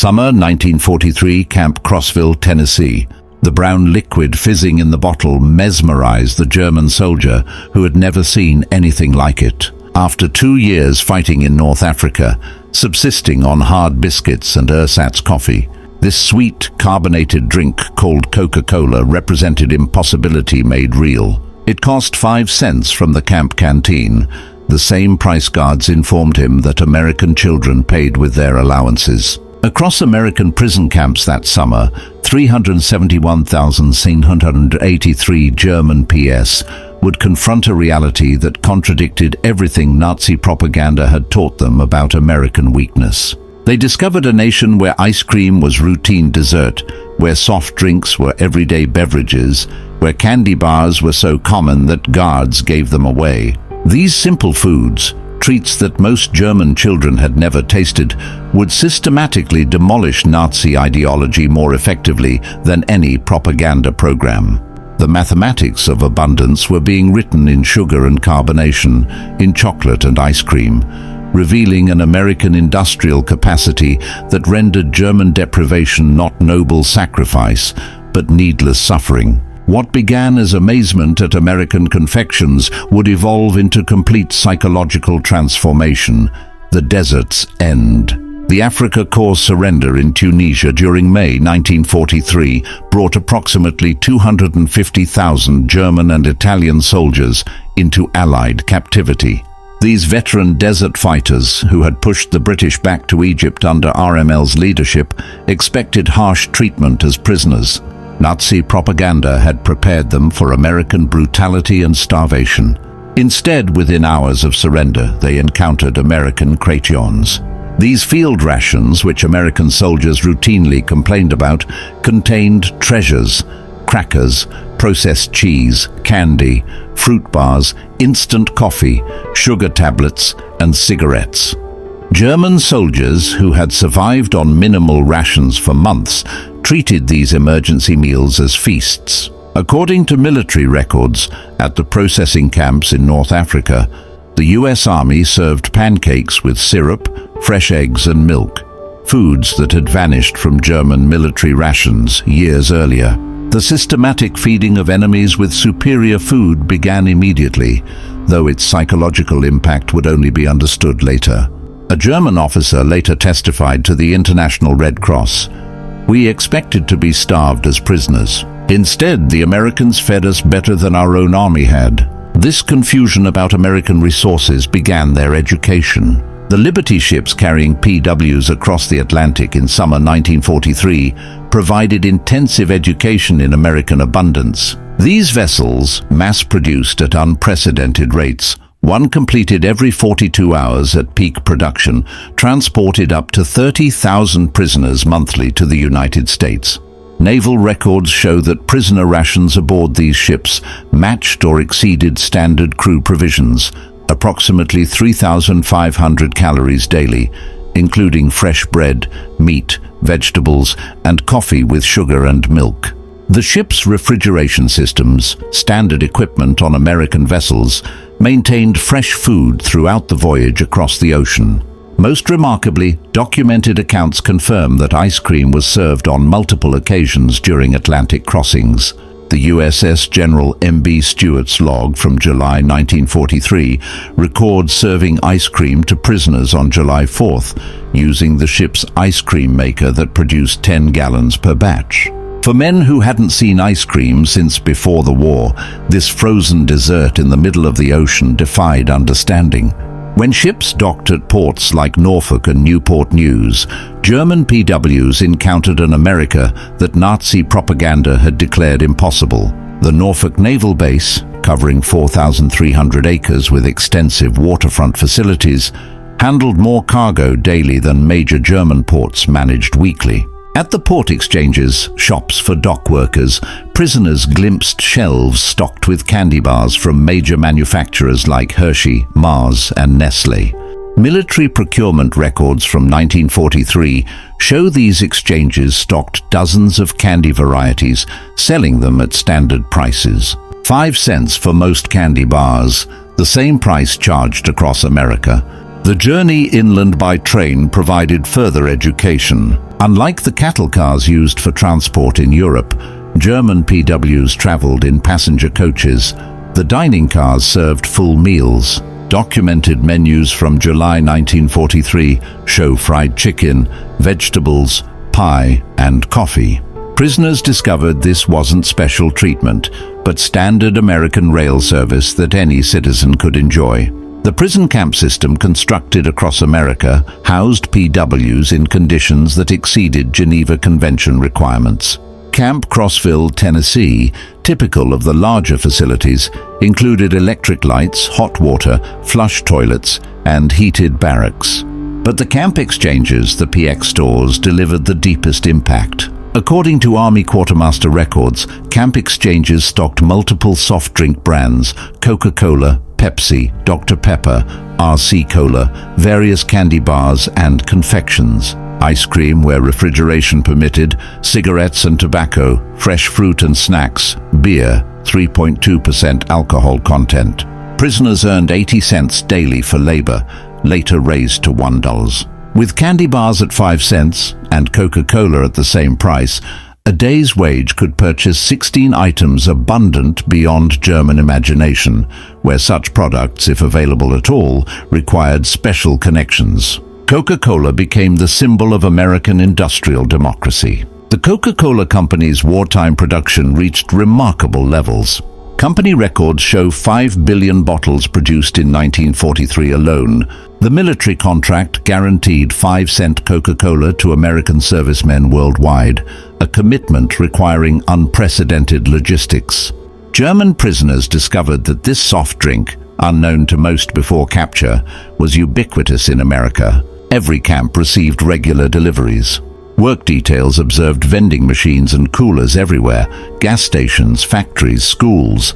Summer 1943, Camp Crossville, Tennessee. The brown liquid fizzing in the bottle mesmerized the German soldier who had never seen anything like it. After 2 years fighting in North Africa, subsisting on hard biscuits and ersatz coffee, this sweet, carbonated drink called Coca Cola represented impossibility made real. It cost 5 cents from the camp canteen, the same price guards informed him that American children paid with their allowances. Across American prison camps that summer, 371,783 German PS would confront a reality that contradicted everything Nazi propaganda had taught them about American weakness. They discovered a nation where ice cream was routine dessert, where soft drinks were everyday beverages, where candy bars were so common that guards gave them away. These simple foods, treats that most German children had never tasted, would systematically demolish Nazi ideology more effectively than any propaganda program. The mathematics of abundance were being written in sugar and carbonation, in chocolate and ice cream, revealing an American industrial capacity that rendered German deprivation not noble sacrifice, but needless suffering. What began as amazement at American confections would evolve into complete psychological transformation, the desert's end. The Afrika Korps surrender in Tunisia during May 1943 brought approximately 250,000 German and Italian soldiers into Allied captivity. These veteran desert fighters, who had pushed the British back to Egypt under RML's leadership, expected harsh treatment as prisoners. Nazi propaganda had prepared them for American brutality and starvation. Instead, within hours of surrender, they encountered American creations. These field rations, which American soldiers routinely complained about, contained treasures, crackers, processed cheese, candy, fruit bars, instant coffee, sugar tablets, and cigarettes. German soldiers who had survived on minimal rations for months treated these emergency meals as feasts. According to military records, at the processing camps in North Africa, the US Army served pancakes with syrup, fresh eggs and milk, foods that had vanished from German military rations years earlier. The systematic feeding of enemies with superior food began immediately, though its psychological impact would only be understood later. A German officer later testified to the International Red Cross, "We expected to be starved as prisoners. Instead, the Americans fed us better than our own army had." This confusion about American resources began their education. The Liberty ships carrying POWs across the Atlantic in summer 1943 provided intensive education in American abundance. These vessels, mass-produced at unprecedented rates, one completed every 42 hours at peak production, transported up to 30,000 prisoners monthly to the United States. Naval records show that prisoner rations aboard these ships matched or exceeded standard crew provisions, approximately 3,500 calories daily, including fresh bread, meat, vegetables, and coffee with sugar and milk. The ship's refrigeration systems, standard equipment on American vessels, maintained fresh food throughout the voyage across the ocean. Most remarkably, documented accounts confirm that ice cream was served on multiple occasions during Atlantic crossings. The USS General M.B. Stewart's log from July 1943 records serving ice cream to prisoners on July 4th, using the ship's ice cream maker that produced 10 gallons per batch. For men who hadn't seen ice cream since before the war, this frozen dessert in the middle of the ocean defied understanding. When ships docked at ports like Norfolk and Newport News, German POWs encountered an America that Nazi propaganda had declared impossible. The Norfolk Naval Base, covering 4,300 acres with extensive waterfront facilities, handled more cargo daily than major German ports managed weekly. At the port exchanges, shops for dock workers, prisoners glimpsed shelves stocked with candy bars from major manufacturers like Hershey, Mars, and Nestle. Military procurement records from 1943 show these exchanges stocked dozens of candy varieties, selling them at standard prices. 5 cents for most candy bars, the same price charged across America. The journey inland by train provided further education. Unlike the cattle cars used for transport in Europe, German POWs traveled in passenger coaches. The dining cars served full meals. Documented menus from July 1943 show fried chicken, vegetables, pie, and coffee. Prisoners discovered this wasn't special treatment, but standard American rail service that any citizen could enjoy. The prison camp system constructed across America housed POWs in conditions that exceeded Geneva Convention requirements. Camp Crossville, Tennessee, typical of the larger facilities, included electric lights, hot water, flush toilets, and heated barracks. But the camp exchanges, the PX stores, delivered the deepest impact. According to Army Quartermaster records, camp exchanges stocked multiple soft drink brands: Coca Cola, Pepsi, Dr. Pepper, RC Cola, various candy bars and confections, ice cream where refrigeration permitted, cigarettes and tobacco, fresh fruit and snacks, beer, 3.2% alcohol content. Prisoners earned 80 cents daily for labor, later raised to $1. With candy bars at 5 cents and Coca-Cola at the same price, a day's wage could purchase 16 items abundant beyond German imagination, where such products, if available at all, required special connections. Coca-Cola became the symbol of American industrial democracy. The Coca-Cola Company's wartime production reached remarkable levels. Company records show 5 billion bottles produced in 1943 alone. The military contract guaranteed 5-cent Coca-Cola to American servicemen worldwide, a commitment requiring unprecedented logistics. German prisoners discovered that this soft drink, unknown to most before capture, was ubiquitous in America. Every camp received regular deliveries. Work details observed vending machines and coolers everywhere, gas stations, factories, schools.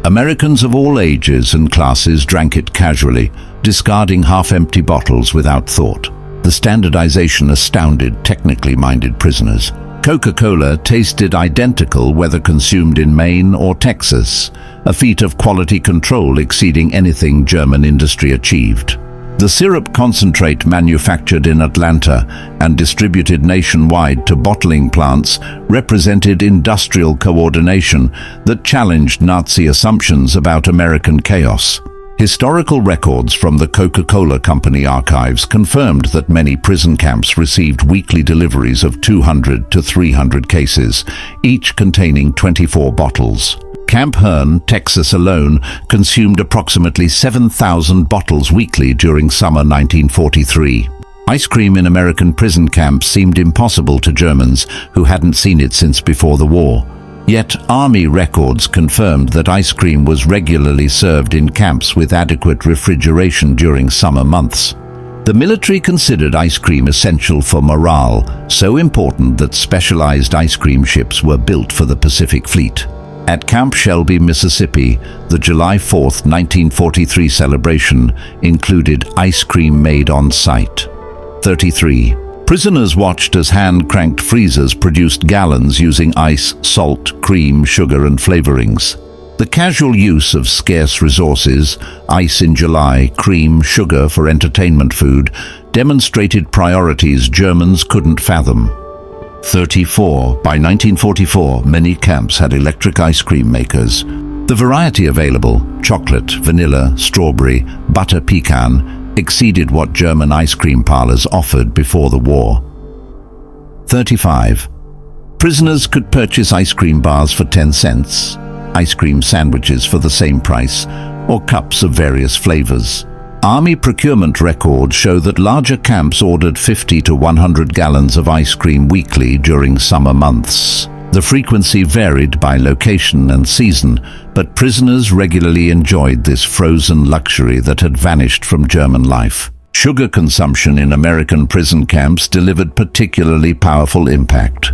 Americans of all ages and classes drank it casually, discarding half-empty bottles without thought. The standardization astounded technically minded prisoners. Coca-Cola tasted identical whether consumed in Maine or Texas, a feat of quality control exceeding anything German industry achieved. The syrup concentrate manufactured in Atlanta and distributed nationwide to bottling plants represented industrial coordination that challenged Nazi assumptions about American chaos. Historical records from the Coca-Cola Company archives confirmed that many prison camps received weekly deliveries of 200 to 300 cases, each containing 24 bottles. Camp Hearn, Texas alone, consumed approximately 7,000 bottles weekly during summer 1943. Ice cream in American prison camps seemed impossible to Germans who hadn't seen it since before the war. Yet Army records confirmed that ice cream was regularly served in camps with adequate refrigeration during summer months. The military considered ice cream essential for morale, so important that specialized ice cream ships were built for the Pacific Fleet. At Camp Shelby, Mississippi, the July 4, 1943 celebration included ice cream made on site. 33. Prisoners watched as hand-cranked freezers produced gallons using ice, salt, cream, sugar, and flavorings. The casual use of scarce resources, ice in July, cream, sugar for entertainment food, demonstrated priorities Germans couldn't fathom. 34. By 1944, many camps had electric ice cream makers. The variety available, chocolate, vanilla, strawberry, butter pecan, exceeded what German ice cream parlors offered before the war. 35. Prisoners could purchase ice cream bars for 10 cents, ice cream sandwiches for the same price, or cups of various flavors. Army procurement records show that larger camps ordered 50 to 100 gallons of ice cream weekly during summer months. The frequency varied by location and season, but prisoners regularly enjoyed this frozen luxury that had vanished from German life. Sugar consumption in American prison camps delivered particularly powerful impact.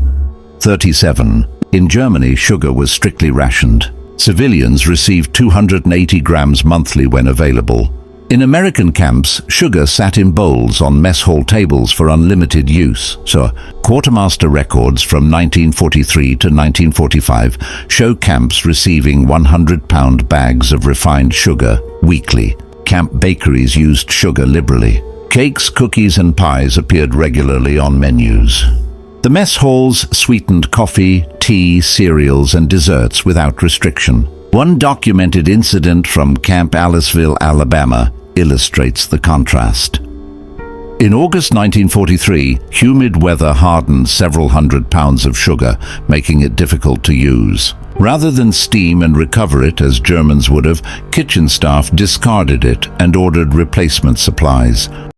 37. In Germany, sugar was strictly rationed. Civilians received 280 grams monthly when available. In American camps, sugar sat in bowls on mess hall tables for unlimited use, so quartermaster records from 1943 to 1945 show camps receiving 100-pound bags of refined sugar weekly. Camp bakeries used sugar liberally. Cakes, cookies, and pies appeared regularly on menus. The mess halls sweetened coffee, tea, cereals, and desserts without restriction. One documented incident from Camp Aliceville, Alabama, illustrates the contrast. In August 1943, humid weather hardened several hundred pounds of sugar, making it difficult to use. Rather than steam and recover it as Germans would have, kitchen staff discarded it and ordered replacement supplies.